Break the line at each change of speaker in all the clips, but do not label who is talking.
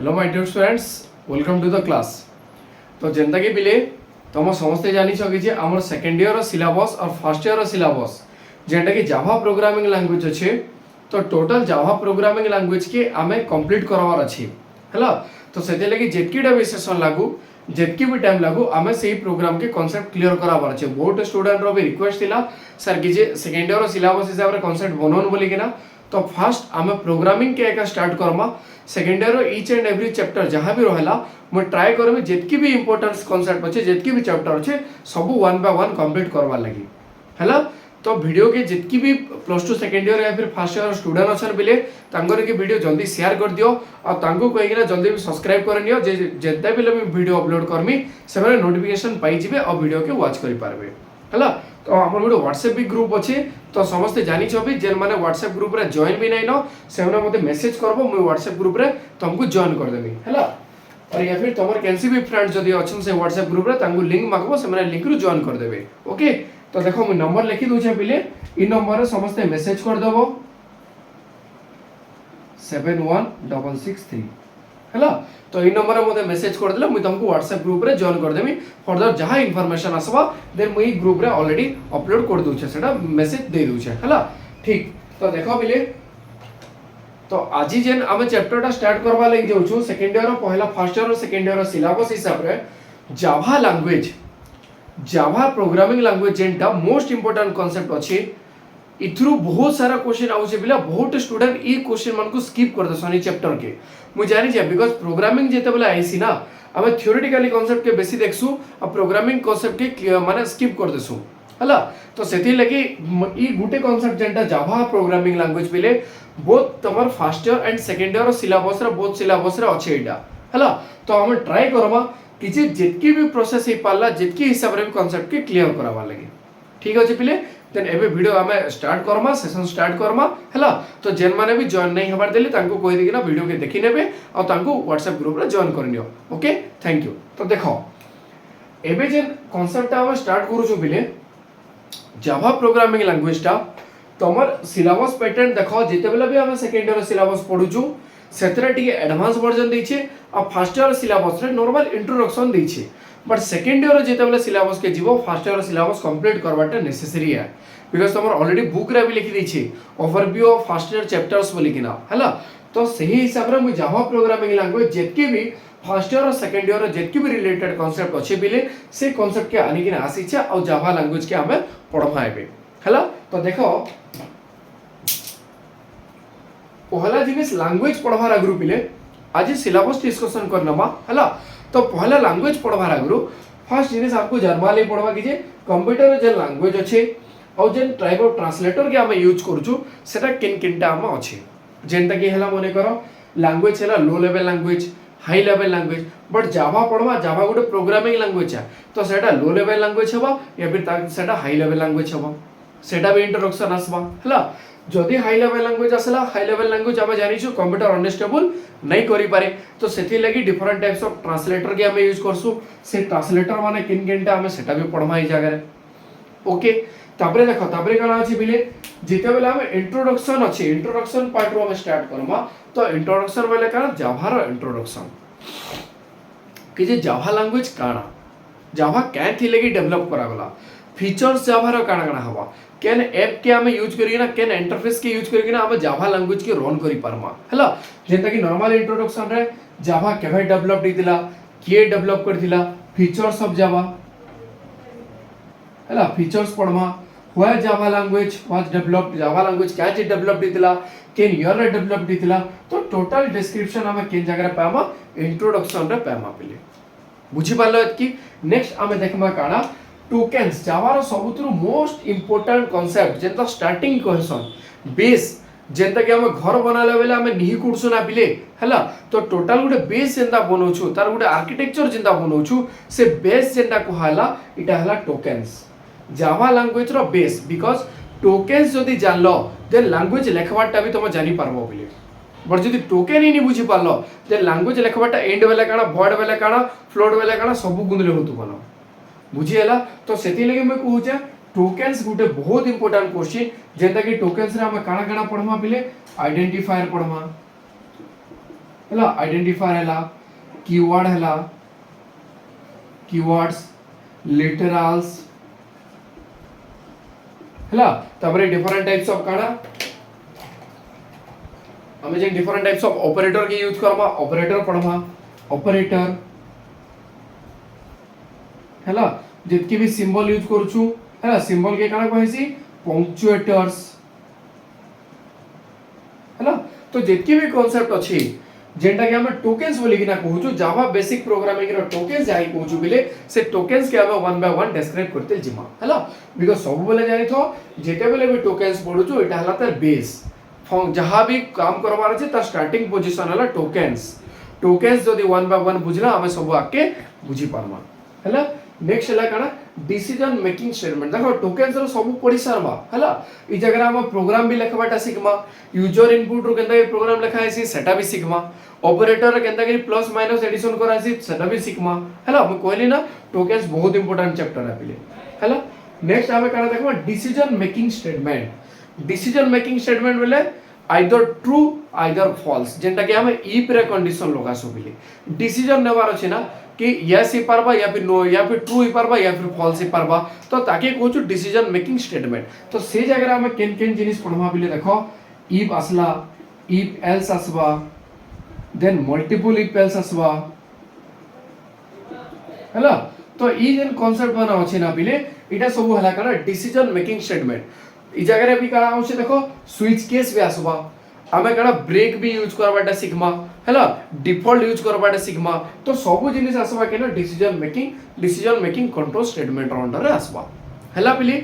Hello my dear students, welcome to the class. तो जेनता कि पिले तुम समस्ते जानी कि आम सेकेंड इयर सिलेबस और फर्स्ट इयर सिलेबस जेनटा कि जावा प्रोग्रामिंग लैंग्वेज अच्छे। तो टोटल जावा प्रोग्रामिंग लैंग्वेज के आम कंप्लीट करवार अच्छी है। तो से लगे जितकीटा भी सेशन लागू जितकी भी टाइम लागू आम से प्रोग्राम के कॉन्सेप्ट क्लियर करार अच्छे। बहुत स्टूडेंट भी रिक्वेस्ट थिला सर कि सेकेंड इयर सिलेबस हिसाब से कॉन्सेप्ट बनौन बोलिकिना। तो फास्ट आम प्रोग्रामिंग के एक start Karma. Second year each and every chapter जहाँ भी रहा मुझे ट्राए करमी जितकी भी इंपोर्टेंस कॉन्सेप्ट अच्छे जितकी भी चैप्टर अच्छे सब वन बाय वन कंप्लीट करवा लगी है। तो वीडियो के जितकी भी प्लस टू सेकेंड इयर या फिर फर्स्ट इयर स्टूडेंट अच्छा बिले के वीडियो जल्दी शेयर कर दियो और कहीकिना जल्दी भी सब्सक्राइब कर नियो जिते भी वीडियो अपलोड करमी से नोटिफिकेशन पाइबे और वीडियो के वॉच करेंगे है। तो आम गोटे व्हाट्सएप भी ग्रुप अच्छे। तो समस्ते जानी भी जेन मैंने व्हाट्सएप ग्रुप रे जॉइन भी नहीं न से मत मेसेज करबो मुझे व्हाट्सएप ग्रुप रे तुमको जॉइन करदेवी है। और या फिर तुम कैसी भी फ्रेंड जदि अच्छे से व्हाट्सएप ग्रुप रे तांको लिंक मागबो से लिंक रु जॉइन करदेवे। ओके तो देखो मुझे नंबर लिखी दूचे पिले इ नंबर समस्ते मेसेज करदेव 71663 है। तो इ नंबर मते मेसेज कर देले मुझे तुमको व्हाट्सएप ग्रुप रे जॉइन कर देमी। फर्दर जहाँ इनफॉरमेशन आसबा देन मुझे ग्रुप रे ऑलरेडी अपलोड कर दूचे सेटा मेसेज दे दूचे है। ठीक तो देखो बिले तो आज जेन आम चैप्टरटा स्टार्ट करवा लगी जाऊँ सेकेंड इयर पहला first year second year syllabus हिसाब रे Java language Java programming language जेनटा मोस्ट इंपोर्टेंट कांसेप्ट अच्छे। इथरू बहुत सारा क्वेश्चन आउचे बिला बहुत स्टूडेंट ई क्वेश्चन मन को स्किप कर दसन ई चैप्टर के मुझे जानी छे बिकॉज़ प्रोग्रामिंग जेते बेला आइसी ना आमे थ्योरेटिकली कांसेप्ट के बेसी देखसु और प्रोग्रामिंग कांसेप्ट के माने स्किप कर देसु हला। तो सेति लगी ई गुटे कांसेप्ट जेनटा जावा प्रोग्रामिंग लैंग्वेज बिले बोथ तमर first year and second year syllabus रे बोथ सिलेबस रे अच्छे एटा हला। तो हम ट्राई करबा कि जितकी भी प्रोसेस ही पाला जितकी हिसाब रे भी कांसेप्ट के क्लियर करावा लगे। ठीक अछि पिले देन एबे वीडियो आमे start Karma session start Karma है। तो जेन माने भी जॉइन नहीं हबार देली तांको कहि देकिना वीडियो के देखि नेबे और तांको व्हाट्सएप ग्रुप रे जॉइन करनियो। Okay thank you. तो देखो एबे जेन कांसेप्ट आमे स्टार्ट करू छु बिले जावा प्रोग्रामिंग लैंग्वेज टा तमर सिलेबस पैटर्न देखो जेते बेला भी आमे सेकेंड ईयर सिलेबस पढु छु सेतरे टिके एडवांस वर्जन दै छै और फर्स्ट ईयर सिलेबस रे नॉर्मल इंट्रोडक्शन दै छै। बट सेकेंड ईयर जेते बेला सिलेबस के जीवो फर्स्ट ईयर सिलेबस कंप्लीट करवाटा नेसेसरी है बिकॉज़ तुम ऑलरेडी बुक रे भी लिखि दै छै overview of first year chapters बोलिकिना है। तो सही हिसाब रे मु जावा प्रोग्रामिंग लैंग्वेज जेतकी भी फर्स्ट ईयर और सेकेंड ईयर जेतकी भी रिलेटेड कांसेप्ट अच्छे बिले से कांसेप्ट के आनिकिना आसी छै और जावा लैंग्वेज के हमें पढ़वा हेबे है। तो देखो पहला जिनिस लैंग्वेज पढ़वार आगु पिले आज सिलेबस डिस्कशन करनमा है। तो पहला लैंग्वेज पढ़वार आगु फर्स्ट जिनिस आपको जानवा ले पड़वा कि कंप्यूटर जे लैंग्वेज अच्छे और जेन टाइप ऑफ ट्रांसलेटर के आम यूज करूछु सेटा किन किनटा आम अच्छे जेनटा कि हला मने करो लैंग्वेज है low level language high level language. But Java पढ़वा जावा गोटे प्रोग्रामिंग लैंग्वेज है तो सेटा लो लेवल लैंग्वेज हबा या फिर सेटा हाई लेवल लैंग्वेज हबा सेटा भी इंट्रोडक्शन आसबा है। जदि हाई लेवल लैंग्वेज आसला हाई लेवल लैंग्वेज आम जानी कंप्यूटर अंडरस्टैंडेबल नहीं करि पारे तो सेथि लगी डिफरेंट टाइप्स ऑफ ट्रांसलेटर के हम यूज करसु से ट्रांसलेटर माने किन किनटा हम सेटा भी पढ़मा ई जगह रे। ओके तापरे देखो तापरे काना अछि बिले जेते बेला हम इंट्रोडक्शन अछि इंट्रोडक्शन पार्ट रो हम स्टार्ट करबा। तो इंट्रोडक्शन बेले काना जावा रो इंट्रोडक्शन कि जे जावा लैंग्वेज काना जावा कैथि लगी डेवलप करागला फीचर्स जावा रो काना काना हवा केन ऐप के हमें यूज करिए ना केन इंटरफेस के यूज करिए ना हमें जावा लैंग्वेज के रन करि पारमा हैला। जेंता कि नॉर्मल इंट्रोडक्शन रे जावा केभे डेवलप दितिला के डेवलप करथिला फीचर्स ऑफ जावा हैला फीचर्स पढ़मा why Java language was developed Java language क्या जे डेवलप दितिला केन ईयर रे डेवलप दितिला। तो टोटल डिस्क्रिप्शन हमें केन जगह रे पामा इंट्रोडक्शन रे पामा पिले बुझी पालो कि नेक्स्ट हमें देखमा काना टोकेन्स जावा रो सबुतरु मोस्ट इंपोर्टेंट कांसेप्ट जेंता स्टार्टिंग कहसन बेस जेंता कि हम घर बनाले बेले हम निहि कुडसु ना बिले हैला। तो टोटल गुटे बेस जेंता बनौछु तार गुटे आर्किटेक्चर जेंता बनौछु से बेस जेंता कहला इटा हला टोकेन्स जावा लैंग्वेज रो बेस बिकॉज़ टोकेन्स जदी जानलो देन लैंग्वेज लेखबाटा भी तुम जानि पारबो बिले। बट जदी टोकेन ही नहीं बुझी पारलो देन लैंग्वेज लेखबाटा एंड बेले काना वर्ड बेले काना फ्लोट बेले काना सब गुंदले होतु बनो बुझीला। तो सेति लगे मैं कहूचे टोकेन्स गुटे बहुत इंपोर्टेंट क्वेश्चन जेंता कि टोकेन्स रे हम काना काना पढ़मा बिले आइडेंटिफायर पढ़मा हला आइडेंटिफायर हला कीवर्ड हला कीवर्ड्स लिटरल्स हला तबरे डिफरेंट टाइप्स ऑफ काना हमें जे डिफरेंट टाइप्स ऑफ ऑपरेटर के यूज करबा ऑपरेटर पढ़वा ऑपरेटर हला जितके भी सिंबल यूज करू हला सिंबल के काना कहसी पंक्चुएटर्स हला तो जितके भी कांसेप्ट अछि जेंटा के हमें टोकन्स बोली कि ना कहू जावा बेसिक प्रोग्रामिंग रो टोकन्स जाई कहू बिले से टोकन्स के हमें वन बाय वन डिस्क्राइब करते जिमा हला बिकॉज़ सब बोले जानि थो जेते बेले भी टोकन्स पढू एटा हला तार बेस जहाँ भी काम करबार अछि तार स्टार्टिंग पोजीशन हला टोकन्स टोकन्स जदी वन बाय वन बुझला हमें सब आके बुझी पारमा हला नेक्स्ट हला काना डिसीजन मेकिंग स्टेटमेंट देखो टोकन्स रो सब पढी सरबा हला ई जगह हम प्रोग्राम भी लिखबाटा सिखमा यूजर इनपुट रो केनता प्रोग्राम लिखा है सेटा भी सिखमा ऑपरेटर केनता के प्लस माइनस एडिशन करा है सेटा भी सिखमा हला हम कहली ना टोकन्स बहुत इंपोर्टेंट चैप्टर है पहले हला नेक्स्ट हमें काना देखबा decision making statement decision making statement बोले आइदर ट्रू आइदर फॉल्स जेंटा कि हमें इफ रे कंडीशन लगा सो बिले डिसीजन नेबार अछि ना कि यस ही पारबा या फिर नो या फिर ट्रू ही पारबा या फिर फॉल्स ही पारबा तो ताके कहू डिसीजन मेकिंग स्टेटमेंट तो से जगह हमें केन केन जिनिस पढवा बिले देखो इफ असला इफ एल्स असबा देन मल्टीपल इफ एल्स असबा हला तो ई जेन कांसेप्ट बना अछि ना बिले इटा सब हला करा डिसीजन मेकिंग स्टेटमेंट ई जगह भी करा होछि देखो स्विच केस भी आसबा हमें कड़ा ब्रेक भी यूज करबाटा सिखमा हैला डिफॉल्ट यूज करबाटा सिखमा तो सब जिनिस आसबा के ना decision making control statement under रे आसबा हैला पिली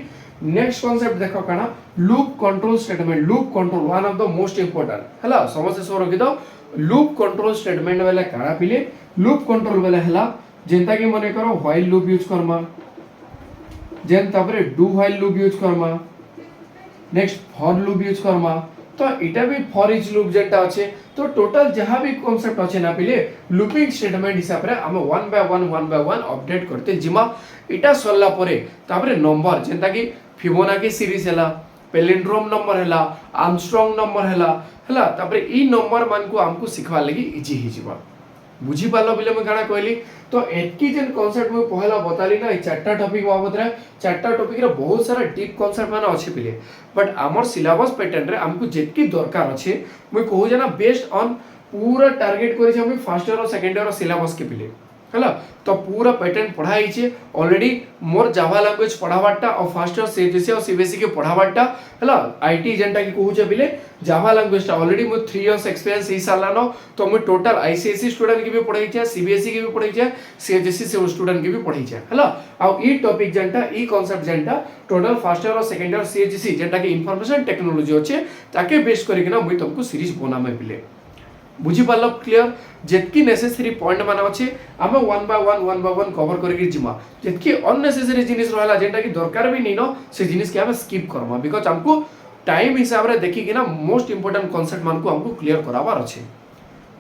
नेक्स्ट कांसेप्ट देखो कणा loop control statement loop control one of the most important हैला समझ से रखि दो लूप कंट्रोल स्टेटमेंट वाला कणा पिली लूप कंट्रोल वाला हैला जेंता कि मने करो व्हाइल लूप यूज करमा जेन तबरे डू व्हाइल लूप यूज करमा नेक्स्ट फॉर लूप यूज करमा तो इटा भी फॉर इच लूप जेटा अछि तो टोटल जहां भी कांसेप्ट अछि ना पिले लूपिंग स्टेटमेंट हिसाब रे हम वन बाय वन अपडेट करते जिमा इटा सल्ला परे तापरे नंबर जेंता कि फिबोनाची सीरीज हैला पैलिंड्रोम नंबर हैला आर्मस्ट्रांग नंबर हैला तापरे ई नंबर मान को हमको सिखवा लगी इजी ही जिमा बुझी पालो बिले मैं काना कहली तो एतकी जेन कांसेप्ट में पहला बताली ना चारटा टॉपिक बाबत रे चारटा टॉपिक रे बहुत सारा डीप कांसेप्ट माने अछि पिले बट हमर सिलेबस पैटर्न रे हमको जेतकी दरकार अछि मैं कहू जे ना बेस्ड ऑन पूरा टारगेट करि छै हम फर्स्ट ईयर और सेकंड ईयर सिलेबस के पिले हला तो पूरा पैटर्न पढ़ाई छै ऑलरेडी मोर जावा लैंग्वेज पढ़ावाटा और फर्स्ट ईयर सीजीसी और सीबीएसई के पढ़ावाटा हला आईटी जेंटा की कहू छै बिले जावा लैंग्वेज ऑलरेडी मो 3 इयर्स एक्सपीरियंस ई सालानो तो मैं टोटल आईसीएसई स्टूडेंट के भी पढ़ाई छै सीबीएसई के भी पढ़ाई छै सीजीसी से स्टूडेंट के भी पढ़ाई छै हला आ ई टॉपिक जेंटा ई कांसेप्ट जेंटा टोटल फर्स्ट ईयर और सेकंड ईयर सीजीसी जेंटा की इंफॉर्मेशन टेक्नोलॉजी अछि ताके बेस करि के ना मैं तुमको सीरीज बनामे पिले बुझी पालो क्लियर जेतकी नेसेसरी पॉइंट माने अछि हम वन बाय वन कवर करके जिमा जेतकी अननेसेसरी जिनिस रहला जेटा की दरकार भी नहीं न से जिनिस के हम स्किप करमा बिकॉज़ हमको टाइम हिसाब रे देखि कि ना मोस्ट इंपोर्टेंट कांसेप्ट मान को हमको क्लियर कराबार अछि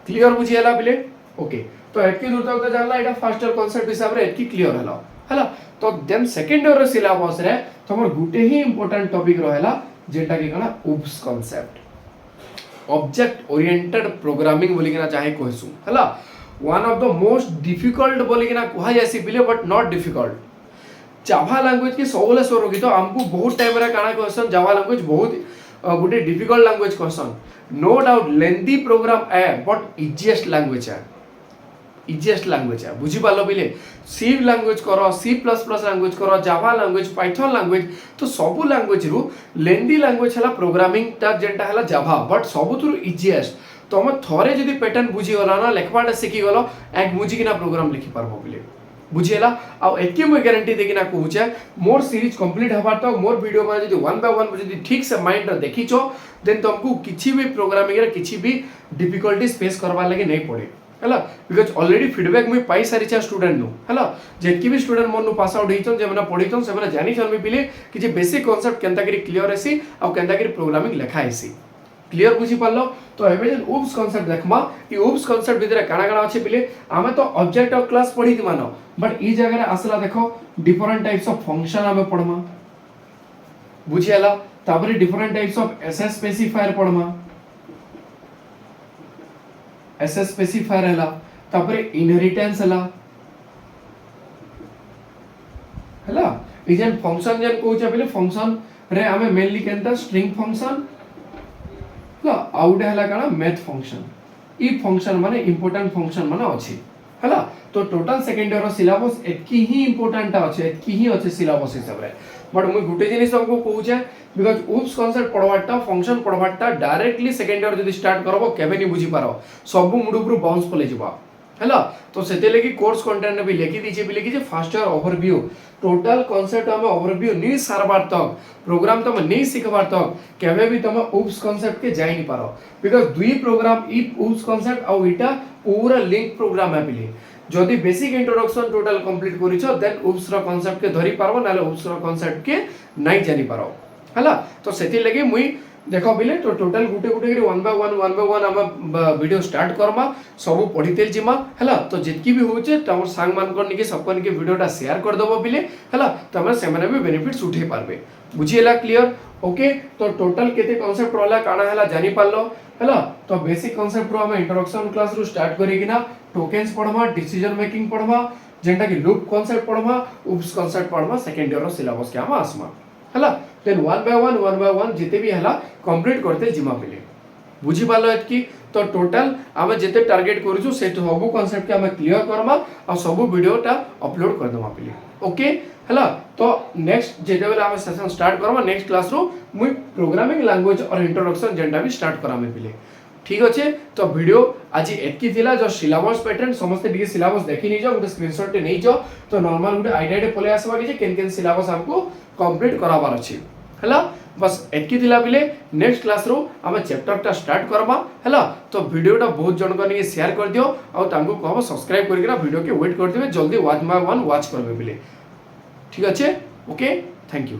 क्लियर बुझियला बिले ओके तो एतकी दूर तक जानला एटा फर्स्ट ईयर कांसेप्ट हिसाब रे एतकी क्लियर हला तो देन सेकंड ईयर सिलेबस रे तमर गुटे ही इंपोर्टेंट टॉपिक रहला जेटा की कना उप्स कांसेप्ट ऑब्जेक्ट ओरिएंटेड प्रोग्रामिंग बोली कि ना चाहे कहसु हला one of the most difficult बोली कि ना कहा जासी बिले but not difficult Java language के सबले सरो की तो हमको बहुत टाइम रे काना क्वेश्चन जावा लैंग्वेज बहुत गुटे difficult language question no doubt lengthy program है बट इजीएस्ट लैंग्वेज है इजीएस्ट लैंग्वेज है बुझी पालो बिले सी लैंग्वेज करो C++ लैंग्वेज करो जावा लैंग्वेज पाइथन लैंग्वेज तो सब लैंग्वेज रु लेंथी लैंग्वेज हला प्रोग्रामिंग ता जेंटा हला जावा बट सबुतरु इजीएस्ट तमे थरे जदी पैटर्न बुझी गला ना लेखबाटा सिखि गलो एक बुझी किना प्रोग्राम लिखि पारबो बिले बुझियला आ एके मैं गारंटी देकी ना कहू छे मोर सीरीज कंप्लीट हबार तो मोर वीडियो में जदी वन बाय वन जदी ठीक से माइंड रे देखिछो देन तुमको किछि भी प्रोग्रामिंग रे किछि भी डिफिकल्टीज फेस करबा लागि नहीं पड़े हला बिकॉज़ ऑलरेडी फीडबैक मैं पाई सारी छा स्टूडेंट नु हला जेकी भी स्टूडेंट मोर नु पास आउट हेचन जे मना पढितन से मना जानि छन बिले कि जे बेसिक कांसेप्ट केनता करी क्लियर हेसी आ केनता करी प्रोग्रामिंग लेखा हेसी क्लियर बुझी पालो तो एबे जे उप्स कांसेप्ट देखमा ई उप्स कांसेप्ट भितरे काना काना अछि बिले आमे तो ऑब्जेक्ट ऑफ क्लास पढी द मानो बट ई जगह रे असला देखो डिफरेंट टाइप्स ऑफ फंक्शन आमे पढमा बुझियला ताबरे different types of access specifier पढमा एसएस स्पेसिफायर हैला तापर इनहेरिटेंस हैला ई जेन फंक्शन जेन कहउछे पहिले फंक्शन रे हमें मेनली केनता स्ट्रिंग फंक्शन ला आउट हैला काना मैथ फंक्शन ई फंक्शन माने इंपोर्टेंट फंक्शन माने अछि हैला तो टोटल सेकंड ईयर रो सिलेबस एतकी ही इंपोर्टेंट अछि एतकी ही अछि सिलेबस हिसाब रे बट मुई गुटे जिनिस हमको कहउछे बिकॉज़ उप्स कांसेप्ट पढवाटा फंक्शन पढवाटा डायरेक्टली सेकंड ईयर जदी स्टार्ट करबो केबे नि बुझी पारो सब मुड ऊपर बाउंस पले जिबा हैला तो सेते लगी कोर्स कंटेंट भी लिखि दीजे भी लिखि जे first year overview total concept हम ओवरव्यू नी सारबार तक प्रोग्राम तम नहीं सिखबार तक केबे भी तम उप्स कांसेप्ट के जाई नि पारो बिकॉज़ दुई प्रोग्राम ई उप्स कांसेप्ट आ इटा पूरा लिंक प्रोग्राम है बिली जदि बेसिक इंट्रोडक्शन टोटल कंप्लीट करिछो देन उप्स रो कांसेप्ट के धरि पारबो नाले उप्स रो कांसेप्ट के नाही जानि पारो हैला तो सेति लगे मुई देखो बिले तो टोटल गुटे गुटे करी वन बाय वन हम वीडियो स्टार्ट करमा सब पढितेल जिमा हैला तो जितकी भी होचे तमर सांग मान कर निके सबकन के वीडियोटा शेयर कर दबो बिले हैला तमर सेमने भी बेनिफिट्स उठे पारबे बुझिएला क्लियर ओके तो टोटल केते कांसेप्ट रोला काना हैला जानि पारलो हैला तो बेसिक कांसेप्ट रो हम इंट्रोडक्शन क्लास रो स्टार्ट करिकिना टोकेन्स पढमा डिसीजन मेकिंग पढमा जेंटा कि लूप कांसेप्ट पढमा उप्स कांसेप्ट पढमा सेकंड ईयर रो सिलेबस के हम आसमा हैला देन वन बाय वन जिते भी हैला कंप्लीट करते जिमा पिले बुझी पालो एतकी तो टोटल आमे जेते टारगेट करूछु से सबु कांसेप्ट के हम क्लियर करमा और सबु वीडियोटा अपलोड कर दमा पिले ओके हैला तो नेक्स्ट जेते बेला हम सेशन स्टार्ट करमा नेक्स्ट क्लास रो मुई प्रोग्रामिंग लैंग्वेज और इंट्रोडक्शन जेंटा भी स्टार्ट करामे पिले ठीक अच्छे तो वीडियो आज एतकी थिला जो सिलेबस पैटर्न समस्त डी सिलेबस देखि नि जाओ गोटे स्क्रीनशॉट टे नै जाओ तो नॉर्मल गोटे आईडिया टे पले आसबा कि जे केन केन सिलेबस हमको कंप्लीट कराबार अछि हैला बस एतकी थिला बिले नेक्स्ट क्लास रो हम चैप्टर टा स्टार्ट करबा हैला तो वीडियो टा बहुत जन को शेयर कर दियो और तांको कहबो सब्सक्राइब करके वीडियो के वेट करथिबे जल्दी वन बाय वन वॉच करबे बिले ठीक अच्छे ओके थैंक यू।